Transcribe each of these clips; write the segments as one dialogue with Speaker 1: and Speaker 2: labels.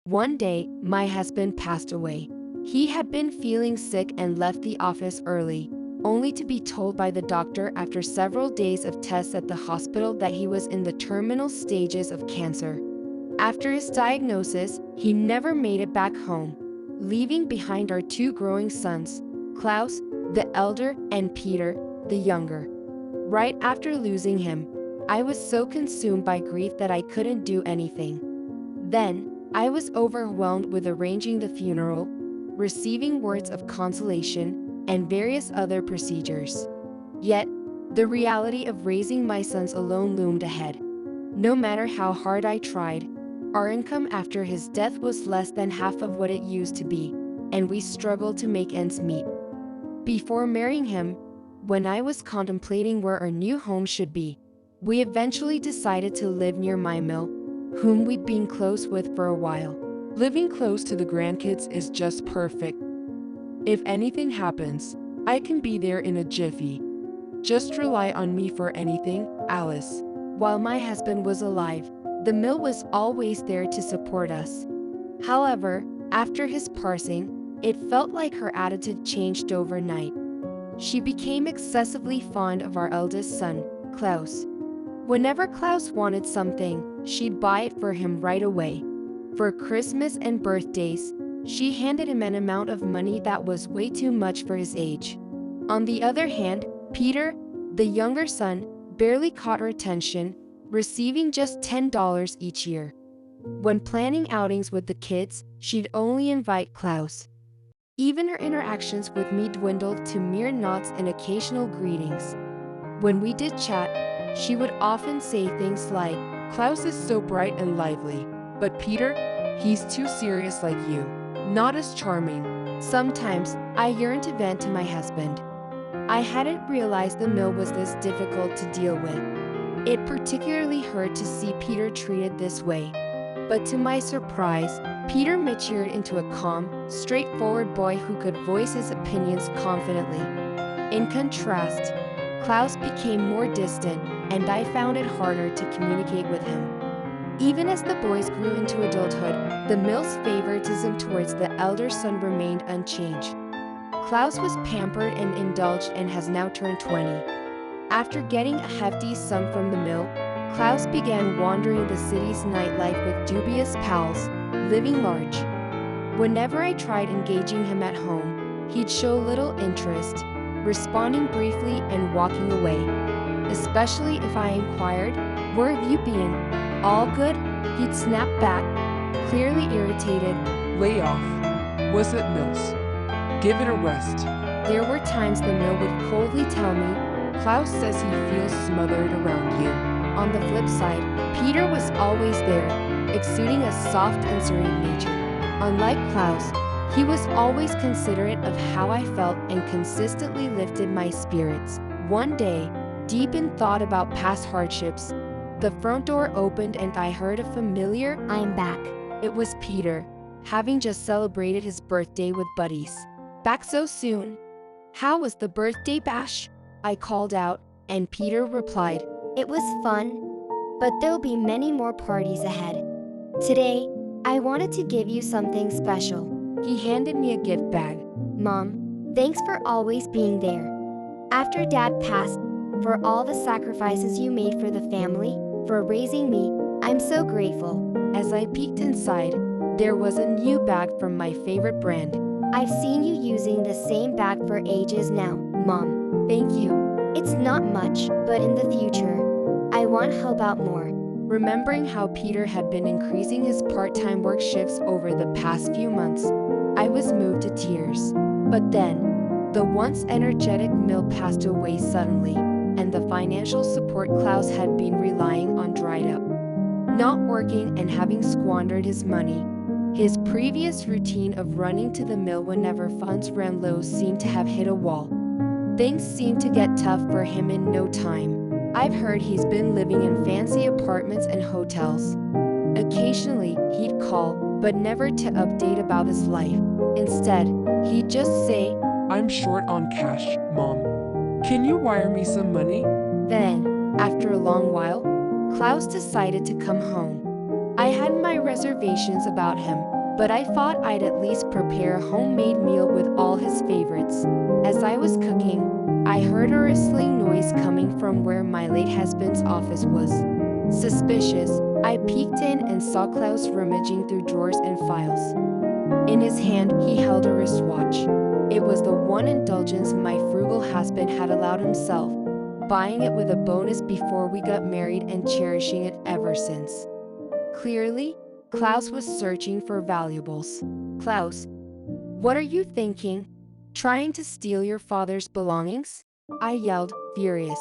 Speaker 1: One day, my husband passed away. He had been feeling sick and left the office early, only to be told by the doctor after several days of tests at the hospital that he was in the terminal stages of cancer. After his diagnosis, he never made it back home, leaving behind our two growing sons, Klaus, the elder, and Peter, the younger. Right after losing him, I was so consumed by grief that I couldn't do anything. Then, I was overwhelmed with arranging the funeral, receiving words of consolation, and various other procedures. Yet, the reality of raising my sons alone loomed ahead. No matter how hard I tried, our income after his death was less than half of what it used to be, and we struggled to make ends meet. Before marrying him, when I was contemplating where our new home should be, we eventually decided to live near my mill, whom we'd been close with for a while.
Speaker 2: Living close to the grandkids is just perfect. If anything happens, I can be there in a jiffy. Just rely on me for anything, Alice.
Speaker 1: While my husband was alive, the mill was always there to support us. However, after his passing, it felt like her attitude changed overnight. She became excessively fond of our eldest son, Klaus. Whenever Klaus wanted something, she'd buy it for him right away. For Christmas and birthdays, she handed him an amount of money that was way too much for his age. On the other hand, Peter, the younger son, barely caught her attention, receiving just $10 each year. When planning outings with the kids, she'd only invite Klaus. Even her interactions with me dwindled to mere nods and occasional greetings. When we did chat, she would often say things like,
Speaker 2: Klaus is so bright and lively, but Peter, he's too serious like you, not as charming.
Speaker 1: Sometimes, I yearned to vent to my husband. I hadn't realized the mill was this difficult to deal with. It particularly hurt to see Peter treated this way. But to my surprise, Peter matured into a calm, straightforward boy who could voice his opinions confidently. In contrast, Klaus became more distant, and I found it harder to communicate with him. Even as the boys grew into adulthood, the mill's favoritism towards the elder son remained unchanged. Klaus was pampered and indulged and has now turned 20. After getting a hefty sum from the mill, Klaus began wandering the city's nightlife with dubious pals, living large. Whenever I tried engaging him at home, he'd show little interest, responding briefly and walking away. Especially if I inquired, "Where have you been? All good?" He'd snap back, clearly irritated.
Speaker 2: Lay off. Was it Mills? Give it a rest.
Speaker 1: There were times the mill would coldly tell me,
Speaker 2: Klaus says he feels smothered around you.
Speaker 1: on the flip side, Peter was always there, exuding a soft and serene nature. Unlike Klaus, he was always considerate of how I felt and consistently lifted my spirits. One day, deep in thought about past hardships, the front door opened and I heard a familiar "I'm back." It was Peter, having just celebrated his birthday with buddies. "Back so soon? How was the birthday bash?" I called out, and Peter replied,
Speaker 3: "It was fun, but there'll be many more parties ahead. Today, I wanted to give you something special."
Speaker 1: He handed me a gift bag.
Speaker 3: Mom, thanks for always being there. After Dad passed, for all the sacrifices you made for the family, for raising me, I'm so grateful.
Speaker 1: As I peeked inside, there was a new bag from my favorite brand.
Speaker 3: I've seen you using the same bag for ages now, Mom.
Speaker 1: Thank you.
Speaker 3: It's not much, but in the future, I want to help out more.
Speaker 1: Remembering how Peter had been increasing his part-time work shifts over the past few months, I was moved to tears. But then, the once energetic mill passed away suddenly, and the financial support Klaus had been relying on dried up. Not working and having squandered his money, his previous routine of running to the mill whenever funds ran low seemed to have hit a wall. Things seemed to get tough for him in no time. I've heard he's been living in fancy apartments and hotels. Occasionally, he'd call, but never to update about his life. Instead, he'd just say,
Speaker 2: I'm short on cash, Mom. Can you wire me some money?
Speaker 1: Then, after a long while, Klaus decided to come home. I had my reservations about him, but I thought I'd at least prepare a homemade meal with all his favorites. As I was cooking, I heard a rustling noise coming from where my late husband's office was. Suspicious, I peeked in and saw Klaus rummaging through drawers and files. In his hand, he held a wristwatch. It was the one indulgence my frugal husband had allowed himself, buying it with a bonus before we got married and cherishing it ever since. Clearly, Klaus was searching for valuables. Klaus, what are you thinking? Trying to steal your father's belongings? I yelled, furious.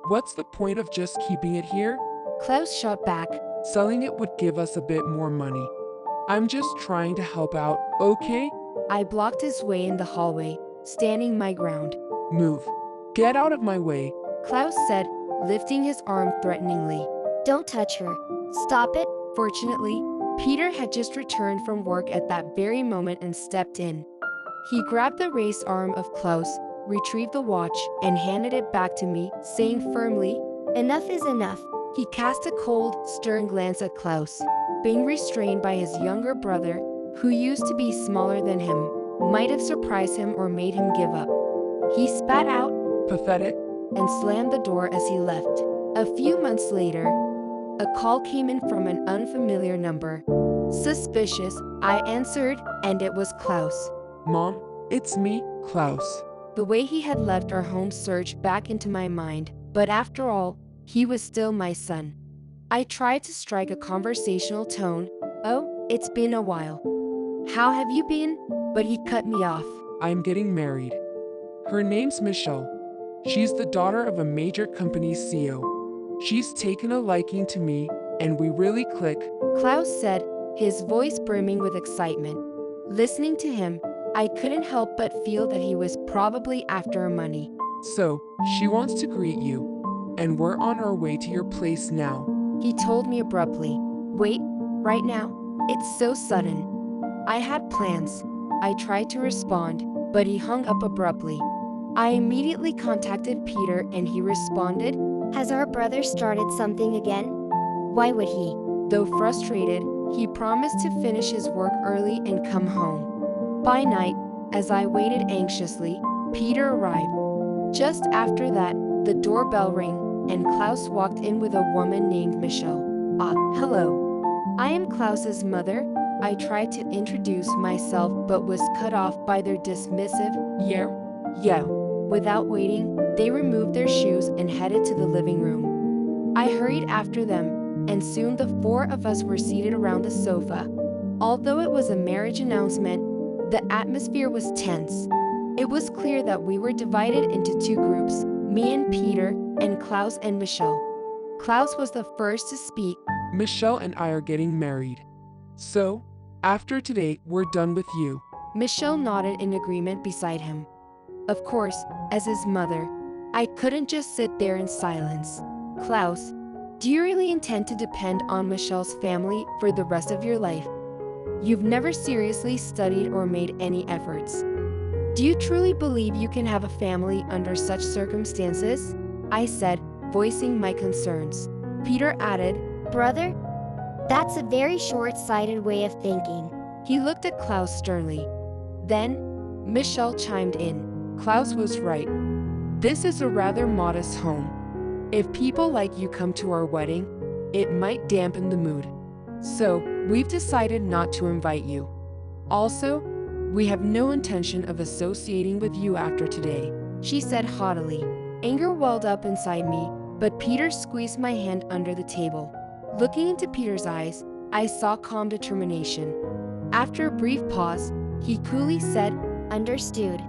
Speaker 2: What's the point of just keeping it here?
Speaker 1: Klaus shot back.
Speaker 2: Selling it would give us a bit more money. I'm just trying to help out, okay?
Speaker 1: I blocked his way in the hallway, standing my ground.
Speaker 2: Move. Get out of my way.
Speaker 1: Klaus said, lifting his arm threateningly.
Speaker 3: Don't touch her. Stop it.
Speaker 1: Fortunately, Peter had just returned from work at that very moment and stepped in. He grabbed the raised arm of Klaus, retrieved the watch, and handed it back to me, saying firmly,
Speaker 3: Enough is enough.
Speaker 1: He cast a cold, stern glance at Klaus. Being restrained by his younger brother, who used to be smaller than him, might have surprised him or made him give up. He spat out,
Speaker 2: Pathetic.
Speaker 1: and slammed the door as he left. A few months later, a call came in from an unfamiliar number. Suspicious, I answered, and it was Klaus.
Speaker 2: Mom, it's me, Klaus.
Speaker 1: The way he had left our home surged back into my mind, but after all, he was still my son. I tried to strike a conversational tone. Oh, it's been a while. How have you been? But he cut me off.
Speaker 2: I'm getting married. Her name's Michelle. She's the daughter of a major company's CEO. She's taken a liking to me, and we really click.
Speaker 1: Klaus said, his voice brimming with excitement. Listening to him, I couldn't help but feel that he was probably after her money.
Speaker 2: So, she wants to greet you. And we're on our way to your place now.
Speaker 1: He told me abruptly. Wait, right now? It's so sudden. I had plans. I tried to respond, but he hung up abruptly. I immediately contacted Peter and he responded,
Speaker 3: Has our brother started something again? Why would he?
Speaker 1: Though frustrated, he promised to finish his work early and come home. By night, as I waited anxiously, Peter arrived. Just after that, the doorbell rang, and Klaus walked in with a woman named Michelle. Ah, hello. I am Klaus's mother. I tried to introduce myself but was cut off by their dismissive, yeah. Without waiting, they removed their shoes and headed to the living room. I hurried after them, and soon the four of us were seated around the sofa. Although it was a marriage announcement, the atmosphere was tense. It was clear that we were divided into two groups, me and Peter, and Klaus and Michelle. Klaus was the first to speak.
Speaker 2: Michelle and I are getting married. So, after today, we're done with you.
Speaker 1: Michelle nodded in agreement beside him. Of course, as his mother, I couldn't just sit there in silence. Klaus, do you really intend to depend on Michelle's family for the rest of your life? You've never seriously studied or made any efforts. Do you truly believe you can have a family under such circumstances? I said, voicing my concerns. Peter added,
Speaker 3: Brother? That's a very short-sighted way of thinking.
Speaker 1: He looked at Klaus sternly. Then, Michelle chimed in. Klaus was right. This is a rather modest home. If people like you come to our wedding, it might dampen the mood. So, we've decided not to invite you. Also, we have no intention of associating with you after today, she said haughtily. Anger welled up inside me, but Peter squeezed my hand under the table. Looking into Peter's eyes, I saw calm determination. After a brief pause, he coolly said,
Speaker 3: Understood.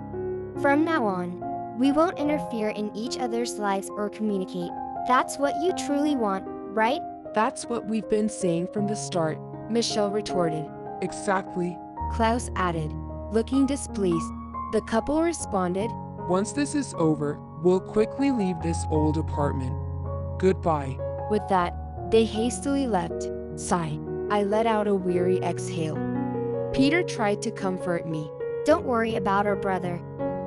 Speaker 3: From now on, we won't interfere in each other's lives or communicate. That's what you truly want, right?
Speaker 1: That's what we've been saying from the start, Michelle retorted.
Speaker 2: Exactly.
Speaker 1: Klaus added, looking displeased. The couple responded,
Speaker 2: Once this is over, we'll quickly leave this old apartment. Goodbye.
Speaker 1: With that, they hastily left. Sigh. I let out a weary exhale. Peter tried to comfort me.
Speaker 3: Don't worry about our brother.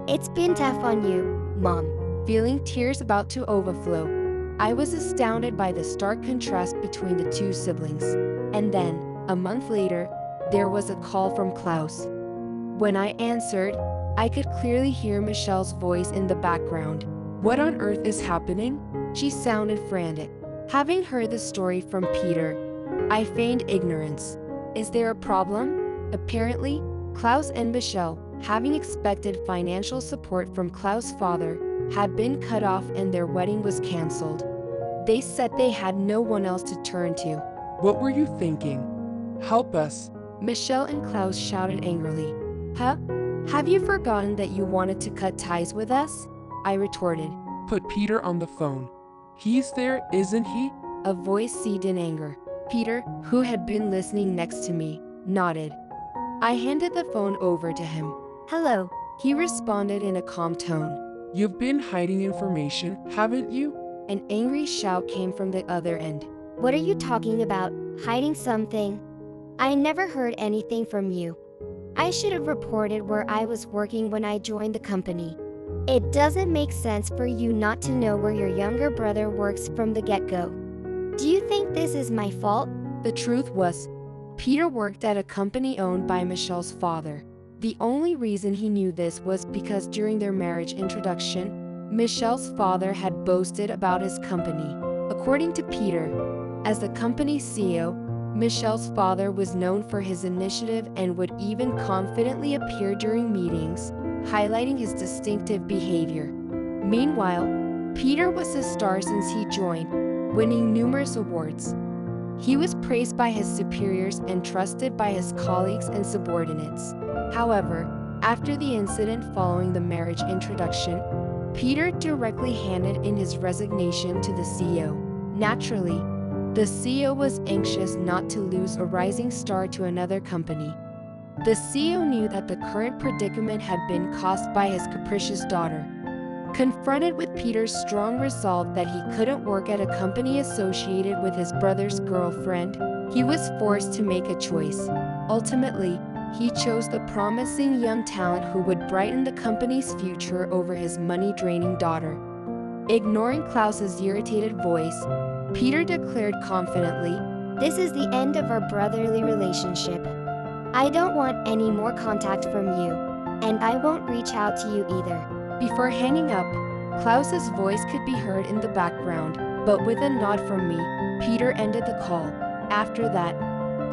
Speaker 3: It's been tough on you, Mom.
Speaker 1: Feeling tears about to overflow, I was astounded by the stark contrast between the two siblings. And then, a month later, there was a call from Klaus. When I answered, I could clearly hear Michelle's voice in the background.
Speaker 2: What on earth is happening?
Speaker 1: She sounded frantic. Having heard the story from Peter, I feigned ignorance. Is there a problem? Apparently, Klaus and Michelle, having expected financial support from Klaus' father, had been cut off and their wedding was cancelled. They said they had no one else to turn to.
Speaker 2: What were you thinking? Help us.
Speaker 1: Michelle and Klaus shouted angrily. Huh? Have you forgotten that you wanted to cut ties with us? I retorted.
Speaker 2: Put Peter on the phone. He's there, isn't he?
Speaker 1: A voice seethed in anger. Peter, who had been listening next to me, nodded. I handed the phone over to him.
Speaker 3: Hello.
Speaker 1: He responded in a calm tone.
Speaker 2: You've been hiding information, haven't you?
Speaker 1: An angry shout came from the other end.
Speaker 3: What are you talking about? Hiding something? I never heard anything from you. I should have reported where I was working when I joined the company. It doesn't make sense for you not to know where your younger brother works from the get-go. Do you think this is my fault?
Speaker 1: The truth was, Peter worked at a company owned by Michelle's father. The only reason he knew this was because during their marriage introduction, Michelle's father had boasted about his company. According to Peter, as the company's CEO, Michelle's father was known for his initiative and would even confidently appear during meetings, highlighting his distinctive behavior. Meanwhile, Peter was a star since he joined, winning numerous awards. He was praised by his superiors and trusted by his colleagues and subordinates. However, after the incident following the marriage introduction, Peter directly handed in his resignation to the CEO. Naturally, the CEO was anxious not to lose a rising star to another company. The CEO knew that the current predicament had been caused by his capricious daughter. Confronted with Peter's strong resolve that he couldn't work at a company associated with his brother's girlfriend, he was forced to make a choice. Ultimately, he chose the promising young talent who would brighten the company's future over his money-draining daughter. Ignoring Klaus's irritated voice, Peter declared confidently,
Speaker 3: This is the end of our brotherly relationship. I don't want any more contact from you, and I won't reach out to you either.
Speaker 1: Before hanging up, Klaus's voice could be heard in the background, but with a nod from me, Peter ended the call. After that,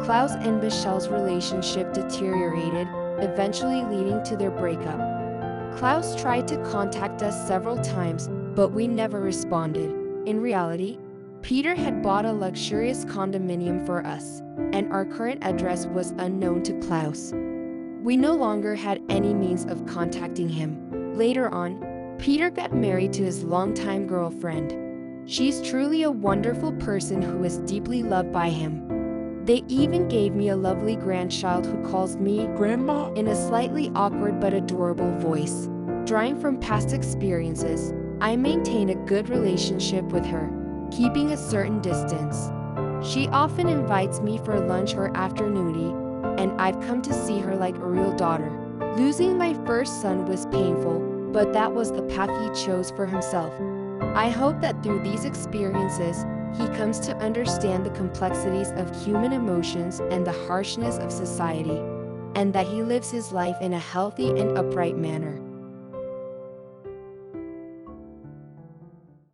Speaker 1: Klaus and Michelle's relationship deteriorated, eventually leading to their breakup. Klaus tried to contact us several times, but we never responded. In reality, Peter had bought a luxurious condominium for us, and our current address was unknown to Klaus. We no longer had any means of contacting him. Later on, Peter got married to his longtime girlfriend. She's truly a wonderful person who is deeply loved by him. They even gave me a lovely grandchild who calls me
Speaker 2: Grandma?
Speaker 1: in a slightly awkward but adorable voice. Drawing from past experiences, I maintain a good relationship with her, keeping a certain distance. She often invites me for lunch or afternoon, and I've come to see her like a real daughter. Losing my first son was painful, but that was the path he chose for himself. I hope that through these experiences, he comes to understand the complexities of human emotions and the harshness of society, and that he lives his life in a healthy and upright manner.